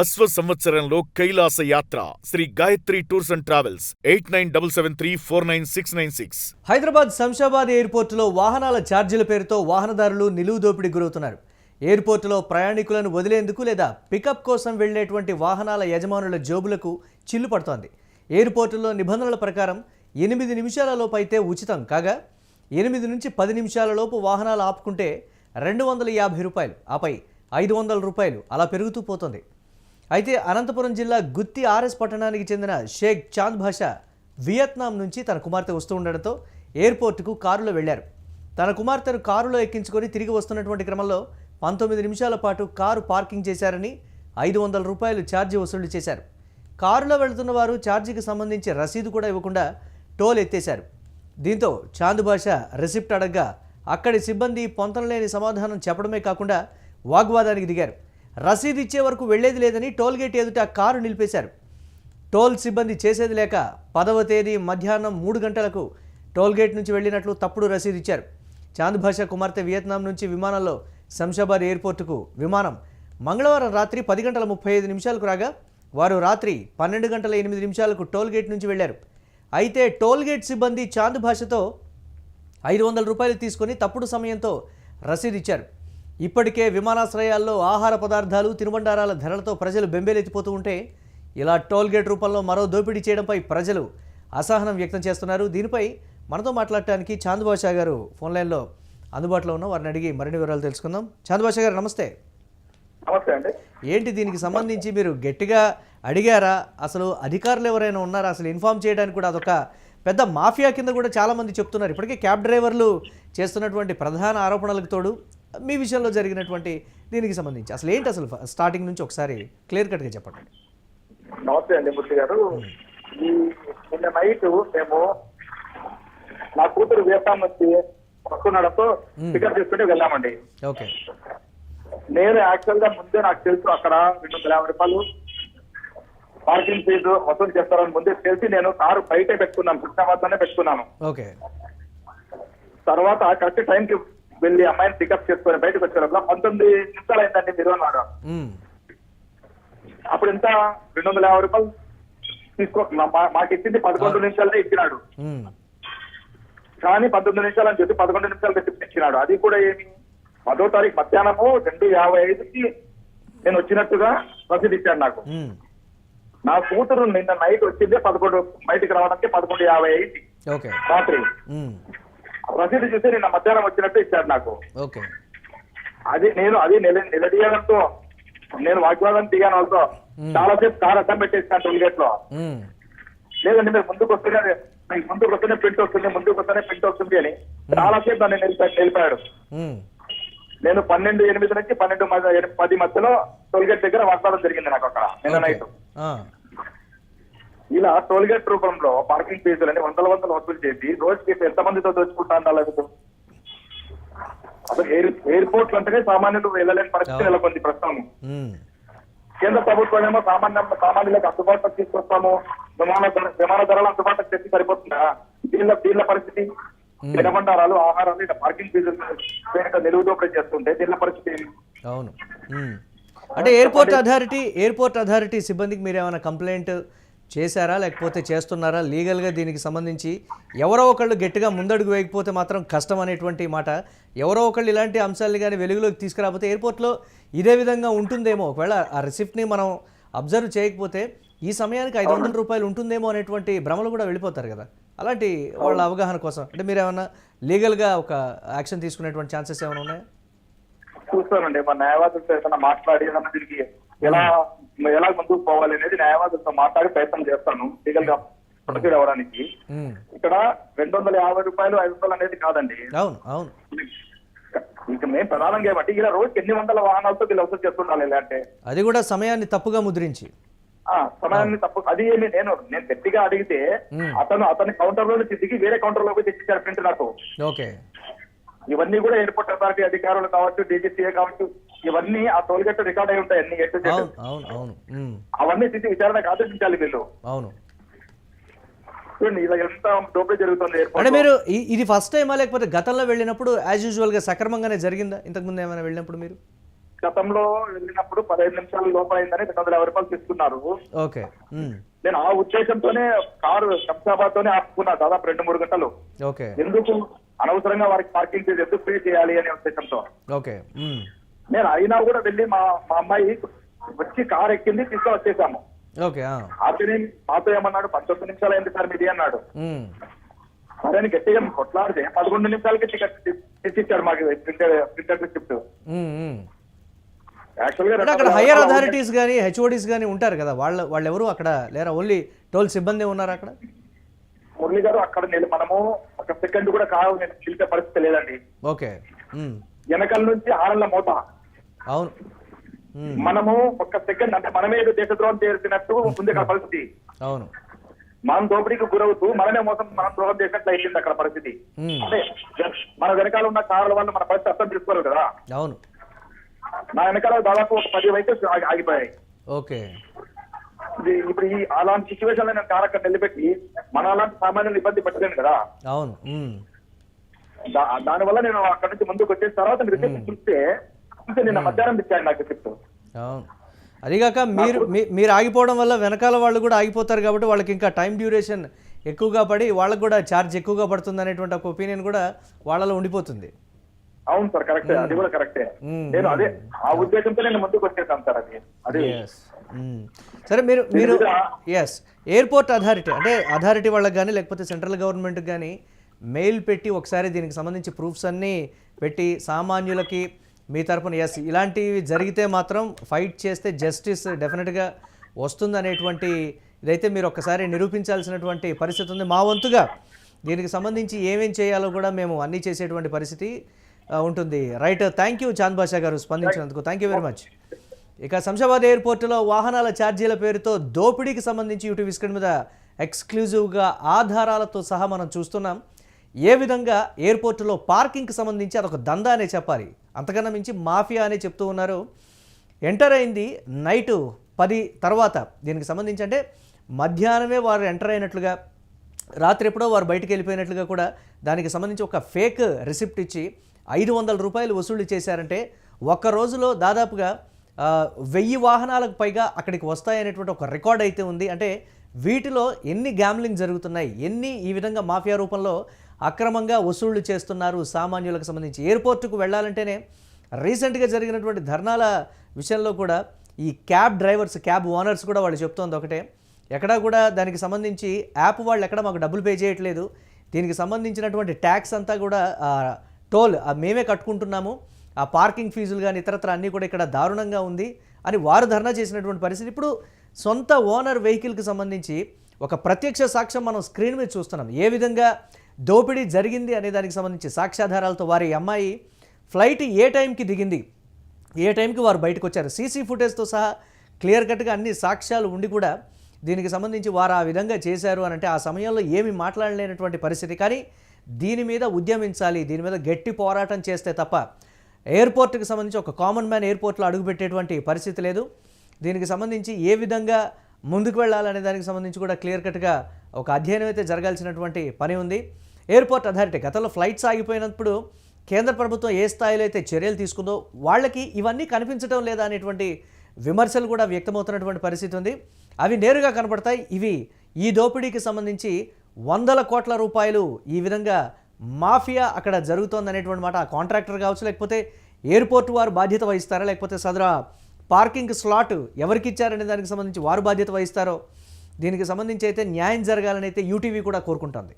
అశ్వ సంవత్సరంలో కైలాస యాత్ర Shri Gayatri tours and travels 8977349696. Hyderabad Shamshabad ఎయిర్పోర్టులో వాహనాల ఛార్జీల పేరుతో వాహనదారులు నిలువు దోపిడీకి గురవుతున్నారు. ఎయిర్పోర్టులో ప్రయాణికులను వదిలేందుకు లేదా పికప్ కోసం వెళ్లేటువంటి వాహనాల యజమానుల జోబులకు చిల్లు పడుతోంది. ఎయిర్పోర్టులో నిబంధనల ప్రకారం 8 నిమిషాలలోపు అయితే ఉచితం కాగా 8 నుంచి 10 నిమిషాలలోపు వాహనాలు ఆపుకుంటే 250 రూపాయలు, ఆపై 500 రూపాయలు అలా పెరుగుతూ పోతుంది. అయితే అనంతపురం జిల్లా గుత్తి ఆర్ఎస్ పట్టణానికి చెందిన షేక్ చాంద్ భాషా వియత్నాం నుంచి తన కుమార్తె వస్తూ ఉండడంతో ఎయిర్పోర్టుకు కారులో వెళ్లారు. తన కుమార్తెను కారులో ఎక్కించుకొని తిరిగి వస్తున్నటువంటి క్రమంలో 19 నిమిషాల పాటు కారు పార్కింగ్ చేశారని 500 రూపాయలు ఛార్జీ వసూలు చేశారు. కారులో వెళుతున్న వారు ఛార్జీకి సంబంధించి రసీదు కూడా ఇవ్వకుండా టోల్ ఎత్తేశారు. దీంతో చాంద్ భాషా రెసిప్ట్ అడగ్గా అక్కడి సిబ్బంది పొంతనలేని సమాధానం చెప్పడమే కాకుండా వాగ్వాదానికి దిగారు. రసీదు ఇచ్చే వరకు వెళ్లేది లేదని టోల్ గేట్ ఎదుట కారు నిలిపేశారు. టోల్ సిబ్బంది చేసేది లేక 10వ తేదీ మధ్యాహ్నం 3 గంటలకు టోల్ గేట్ నుంచి వెళ్ళినట్లు తప్పుడు రసీదు ఇచ్చారు. చాంద్ భాషా కుమార్తె వియత్నాం నుంచి విమానంలో శంషాబాద్ ఎయిర్పోర్టుకు విమానం మంగళవారం రాత్రి 10 గంటల 35 నిమిషాలకు రాగా వారు రాత్రి 12 గంటల 8 నిమిషాలకు టోల్ గేట్ నుంచి వెళ్లారు. అయితే టోల్ గేట్ సిబ్బంది చాంద్ భాషతో 500 రూపాయలు తీసుకొని తప్పుడు సమయంతో రసీదు ఇచ్చారు. ఇప్పటికే విమానాశ్రయాల్లో ఆహార పదార్థాలు, తినుబండారాల ధరలతో ప్రజలు బెంబేలెత్తిపోతూ ఉంటే ఇలా టోల్ గేట్ రూపంలో మరో దోపిడీ చేయడంపై ప్రజలు అసహనం వ్యక్తం చేస్తున్నారు. దీనిపై మనతో మాట్లాడటానికి చాంద్ భాషా గారు ఫోన్ లైన్లో అందుబాటులో ఉన్న వారిని అడిగి మరిన్ని వివరాలు తెలుసుకుందాం. చాంద్ భాషా గారు నమస్తే. నమస్తే అండి. ఏంటి దీనికి సంబంధించి మీరు గట్టిగా అడిగారా? అసలు అధికారులు ఎవరైనా ఉన్నారా? అసలు ఇన్ఫార్మ్ చేయడానికి కూడా అదొక పెద్ద మాఫియా కింద కూడా చాలామంది చెప్తున్నారు. ఇప్పటికే క్యాబ్ డ్రైవర్లు చేస్తున్నటువంటి ప్రధాన ఆరోపణలకు తోడు మీ విషయంలో జరిగినటువంటి దీనికి సంబంధించి అసలు ఏంటి, అసలు స్టార్టింగ్ నుంచి ఒకసారి క్లియర్ కట్గా చెప్పండి. నమస్తే అండి మూర్తి గారు. ఈ నిన్న నైట్ మేము నా కూతురు వియత్నాం నుంచి వస్తుండడంతో పికప్ చేసుకుంటే వెళ్ళామండి. ఓకే. నేను యాక్చువల్ గా ముందే నాకు తెలుసు అక్కడ 250 రూపాయలు పార్కింగ్ ఫీజు వసూలు చేస్తారని ముందే తెలిసి నేను కారు బయటే పెట్టుకున్నాను, కృష్ణాబాద్లోనే పెట్టుకున్నాను. ఓకే. తర్వాత కరెక్ట్ టైంకి వెళ్ళి అమ్మాయిని పికప్ చేసుకొని బయటకు వచ్చేటప్పుడు 19 నిమిషాలు అయిందండి మీరు అన్నాడు. అప్పుడు ఎంత 250 రూపాయలు తీసుకో మాకు ఇచ్చింది 11 నిమిషాలనే ఇచ్చినాడు. కానీ 19 నిమిషాలు అని చెప్పి 11 నిమిషాలు పెట్టి ఇచ్చినాడు. అది కూడా ఏమి 10వ తారీఖు మధ్యాహ్నము 2:55కి నేను వచ్చినట్టుగా రసీదు ఇచ్చాడు నాకు. నా కూతురు నిన్న నైట్ వచ్చిందే 11 బయటికి రావడానికి 11:50 అయింది రాత్రి. రసీదు చూసి నిన్న మధ్యాహ్నం వచ్చినట్టు ఇచ్చాడు నాకు. అది నిలదీయడంతో నేను వాగ్వాదం దిగాను వాళ్ళతో. చాలాసేపు కార్ అడ్డం పెట్టేస్తాను టోల్ గేట్ లో. లేదండి మీరు ముందుకు వస్తేనే ప్రింట్ వస్తుంది, ముందుకు వస్తేనే ప్రింట్ వస్తుంది అని చాలాసేపు నన్ను నిలిపాడు. నేను 12:08 నుంచి 12:10 మధ్యలో టోల్ గేట్ దగ్గర వాగ్వాదం జరిగింది నాకు అక్కడ నిన్న నైట్. ఇలా టోల్ గేట్ రూపంలో పార్కింగ్ ఫీజులని వందల వసూలు చేసి రోజుకి ఎంతమందితో దోచుకుంటా ఉండాలి. అసలు ఎయిర్పోర్ట్ అంటేనే సామాన్యులు వెళ్ళలేని పరిస్థితి నెలకొంది ప్రస్తుతం. కేంద్ర ప్రభుత్వం ఏమో సామాన్యులకు అందుబాటులోకి తీసుకొస్తాము, విమాన ధరలు అందుబాటులోకి తెచ్చి సరిపోతుందా? దీనిల పరిస్థితి తినబండారాలు, ఆహారాలు, ఇట్లా పార్కింగ్ ఫీజులు నిలువు దోపిడీ చేస్తుంటే దీనిల పరిస్థితి. అవును. అంటే ఎయిర్పోర్ట్ అథారిటీ సిబ్బందికి మీరు ఏమైనా కంప్లైంట్ చేశారా, లేకపోతే చేస్తున్నారా? లీగల్గా దీనికి సంబంధించి ఎవరో ఒకళ్ళు గట్టిగా ముందడుగు వేయకపోతే మాత్రం కష్టం అనేటువంటి మాట. ఎవరో ఒకళ్ళు ఇలాంటి అంశాలని కానీ వెలుగులోకి తీసుకురాకపోతే ఎయిర్పోర్ట్లో ఇదే విధంగా ఉంటుందేమో. ఒకవేళ ఆ రిసిప్ట్ని మనం అబ్జర్వ్ చేయకపోతే ఈ సమయానికి 500 రూపాయలు ఉంటుందేమో అనేటువంటి భ్రమలు కూడా వెళ్ళిపోతారు కదా. అలాంటి వాళ్ళ అవగాహన కోసం అంటే మీరు ఏమన్నా లీగల్గా ఒక యాక్షన్ తీసుకునేటువంటి ఛాన్సెస్ ఏమైనా ఉన్నాయా? చూస్తానండి, మా న్యాయవాదులతో ఏదైనా మాట్లాడి దీనికి ఎలా ముందుకు పోవాలి అనేది న్యాయవాదులతో మాట్లాడి ప్రయత్నం చేస్తాను లీగల్ గా ప్రొసీడ్ అవ్వడానికి. ఇక్కడ 250 రూపాయలు 500 అనేది కాదండి. అవును. ఇంకా మేము ప్రధానంగా ఏమంటే ఇలా రోజుకి ఎన్ని వందల వాహనాలతో వీళ్ళు వసూలు చేస్తుండాలి. అంటే అది కూడా సమయాన్ని తప్పుగా ముద్రించి సమయాన్ని తప్పు. అది ఏమి నేను గట్టిగా అడిగితే అతని కౌంటర్ లో నుంచి దిగి వేరే కౌంటర్ లో పోయి తెచ్చిచ్చారు ప్రింట్ నాకు. ఓకే. ఇవన్నీ కూడా ఎయిర్పోర్ట్ అథారిటీ అధికారులు కావచ్చు, డీజీసీఏ కావచ్చు, ఇవన్నీ ఆ టోల్ గేట్ రికార్డ్ అయి ఉంటాయి. అన్ని అవన్నీ తీసి విచారణకు ఆదేశించాలి వీళ్ళు. అవును. ఇలా ఎంత దోపిడీ జరుగుతుంది. అంటే మీరు ఇది ఫస్ట్ టైమా లేకపోతే గతంలో వెళ్ళినప్పుడు యాజ్ యూజువల్ గా సక్రమంగానే జరిగిందా? ఇంతకు ముందు ఏమైనా వెళ్ళినప్పుడు మీరు గతంలో వెళ్ళినప్పుడు 15 నిమిషాల లోపల అయిందని 250 రూపాయలు తీసుకున్నారు. ఓకే. నేను ఆ ఉద్దేశంతోనే కారు శంషాబాద్ తోనే ఆపుకున్నా దాదాపు 2-3 గంటలు. ఓకే. ఎందుకు అనవసరంగా వారికి పార్కింగ్ ఫీజు ఎందుకు పే చేయాలి అనే ఉద్దేశంతో ఓకే. నేను అయినా కూడా వెళ్ళి మా అమ్మాయి వచ్చి కారు ఎక్కింది తీసుకొని వచ్చేసాము. ఓకే. అతని మాతో ఏమన్నాడు 19 నిమిషాలు అయింది సార్ మీది అన్నాడు. సరే అని గట్టిగా కొట్లాడితే 11 నిమిషాలకి టికెట్ తెచ్చిచ్చాడు మాకు ప్రింటెడ్ రిసిప్ట్. యాక్చువల్గా అక్కడ హైయర్ అథారిటీస్ కానీ హెచ్ఓడీస్ కానీ ఉంటారు కదా, వాళ్ళు ఎవరు అక్కడ లేరా? ఓన్లీ టోల్ సిబ్బంది ఉన్నారు అక్కడ? మురళి గారు అక్కడ మనము ఒక సెకండ్ కూడా కారు నేను నిలిపే పరిస్థితి లేదండి. ఓకే. వెనకాల నుంచి హారన్ల మోత. అవును. మనము ఒక్క సెకండ్ అంటే మనమే ఏదో దేశద్రోహం చేసినట్టు ఉంది అక్కడ పరిస్థితి. అవును. మనం దోపిడీకి గురవుతూ మనమే మనం ద్రోహం చేసినట్లు అయింది అక్కడ పరిస్థితి. అంటే మన వెనకాల ఉన్న కార్ల వల్ల మన పరిస్థితి అర్థం చేసుకోరు కదా. అవును. నా వెనకాల దాదాపు ఒక 10 వెహికల్స్ ఆగిపోయాయి. ఓకే. ఇప్పుడు ఈ అలాంటి సిచ్యువేషన్ లో నేను కార్ అక్కడ నిలబెట్టి మన అలాంటి సామాన్యులు ఇబ్బంది పెట్టలేను కదా. అవును. దానివల్ల నేను అక్కడ నుంచి ముందుకు వచ్చేసిన తర్వాత రిసిప్ట్ చూస్తే నిన్న మధ్యాహ్నం ఇచ్చాను నాకు రిసిప్ట్. అవును. అదిగాక మీరు ఆగిపోవడం వల్ల వెనకాల వాళ్ళు కూడా ఆగిపోతారు కాబట్టి వాళ్ళకి ఇంకా టైం డ్యూరేషన్ ఎక్కువగా పడి వాళ్ళకి కూడా ఛార్జ్ ఎక్కువగా పడుతుంది అనేటువంటి ఒక ఒపీనియన్ కూడా వాళ్ళలో ఉండిపోతుంది. అవును సార్, కరెక్టే, అది కూడా కరెక్టే. నేను అదే ఆ ఉద్దేశంతో నేను ముందుకు వచ్చేసాను సార్. అది సరే, మీరు ఎయిర్పోర్ట్ అథారిటీ అంటే అథారిటీ వాళ్ళకి కానీ లేకపోతే సెంట్రల్ గవర్నమెంట్కి కానీ మెయిల్ పెట్టి ఒకసారి దీనికి సంబంధించి ప్రూఫ్స్ అన్నీ పెట్టి సామాన్యులకి మీ తరపున ఇలాంటివి జరిగితే మాత్రం ఫైట్ చేస్తే జస్టిస్ డెఫినెట్గా వస్తుంది అనేటువంటి ఇదైతే మీరు ఒక్కసారి నిరూపించాల్సినటువంటి పరిస్థితి ఉంది. మా వంతుగా దీనికి సంబంధించి ఏమేం చేయాలో కూడా మేము అన్నీ చేసేటువంటి పరిస్థితి ఉంటుంది. Right, thank you Chand Basha garu స్పందించినందుకు. Thank you very much. ఇక శంషాబాద్ ఎయిర్పోర్టులో వాహనాల ఛార్జీల పేరుతో దోపిడీకి సంబంధించి యూటీవీ స్క్రీన్ మీద ఎక్స్క్లూజివ్గా ఆధారాలతో సహా మనం చూస్తున్నాం. ఏ విధంగా ఎయిర్పోర్టులో పార్కింగ్కి సంబంధించి అదొక దందా అనే చెప్పాలి, అంతకన్నా మించి మాఫియా అనే చెప్తూ ఉన్నారు. ఎంటర్ అయింది నైటు 10 తర్వాత. దీనికి సంబంధించి అంటే మధ్యాహ్నమే వారు ఎంటర్ అయినట్లుగా, రాత్రి ఎప్పుడో వారు బయటికి వెళ్ళిపోయినట్లుగా కూడా దానికి సంబంధించి ఒక ఫేక్ రిసిప్ట్ ఇచ్చి 500 రూపాయలు వసూలు చేశారంటే ఒక్క రోజులో దాదాపుగా 1000 వాహనాలకు పైగా అక్కడికి వస్తాయనేటువంటి ఒక రికార్డ్ అయితే ఉంది. అంటే వీటిలో ఎన్ని గ్యామ్లింగ్ జరుగుతున్నాయి, ఎన్ని ఈ విధంగా మాఫియా రూపంలో అక్రమంగా వసూళ్లు చేస్తున్నారు సామాన్యులకు సంబంధించి. ఎయిర్పోర్టుకు వెళ్ళాలంటేనే రీసెంట్గా జరిగినటువంటి ధర్నాల విషయంలో కూడా ఈ క్యాబ్ డ్రైవర్స్, క్యాబ్ ఓనర్స్ కూడా వాళ్ళు చెప్తోంది ఒకటే, ఎక్కడా కూడా దానికి సంబంధించి యాప్ వాళ్ళు ఎక్కడ మాకు డబ్బులు పే చేయట్లేదు, దీనికి సంబంధించినటువంటి ట్యాక్స్ అంతా కూడా టోల్ మేమే కట్టుకుంటున్నాము, ఆ పార్కింగ్ ఫీజులు కానీ ఇతరత్ర అన్నీ కూడా ఇక్కడ దారుణంగా ఉంది అని వారు ధర్నా చేసినటువంటి పరిస్థితి. ఇప్పుడు సొంత ఓనర్ వెహికల్కి సంబంధించి ఒక ప్రత్యక్ష సాక్ష్యం మనం స్క్రీన్ మీద చూస్తున్నాం. ఏ విధంగా దోపిడీ జరిగింది అనే దానికి సంబంధించి సాక్ష్యాధారాలతో వారి అమ్మాయి ఫ్లైట్ ఏ టైంకి దిగింది, ఏ టైంకి వారు బయటకు వచ్చారు, సీసీ ఫుటేజ్తో సహా క్లియర్ కట్గా అన్ని సాక్ష్యాలు ఉండి కూడా దీనికి సంబంధించి వారు ఆ విధంగా చేశారు అని అంటే ఆ సమయంలో ఏమి మాట్లాడలేనటువంటి పరిస్థితి. కానీ దీని మీద ఉద్యమించాలి, దీని మీద గట్టి పోరాటం చేస్తే తప్ప ఎయిర్పోర్ట్కి సంబంధించి ఒక కామన్ మ్యాన్ ఎయిర్పోర్ట్లో అడుగుపెట్టేటువంటి పరిస్థితి లేదు. దీనికి సంబంధించి ఏ విధంగా ముందుకు వెళ్ళాలనే దానికి సంబంధించి కూడా క్లియర్ కట్గా ఒక అధ్యయనం అయితే జరగాల్సినటువంటి పని ఉంది. ఎయిర్పోర్ట్ అథారిటీ గతంలో ఫ్లైట్స్ ఆగిపోయినప్పుడు కేంద్ర ప్రభుత్వం ఏ స్థాయిలో అయితే చర్యలు తీసుకుందో వాళ్ళకి ఇవన్నీ కనిపించడం లేదా అనేటువంటి విమర్శలు కూడా వ్యక్తమవుతున్నటువంటి పరిస్థితి ఉంది. అవి నేరుగా కనపడతాయి. ఇవి ఈ దోపిడీకి సంబంధించి 100 కోట్ల రూపాయలు ఈ విధంగా మాఫియా అక్కడ జరుగుతోందనేటువంటి మాట. ఆ కాంట్రాక్టర్ కావచ్చు, లేకపోతే ఎయిర్పోర్ట్ వారు బాధ్యత వహిస్తారా, లేకపోతే సదరా పార్కింగ్ స్లాట్ ఎవరికి ఇచ్చారనే దానికి సంబంధించి వారు బాధ్యత వహిస్తారో దీనికి సంబంధించి అయితే న్యాయం జరగాలని అయితే యూటీవీ కూడా కోరుకుంటుంది.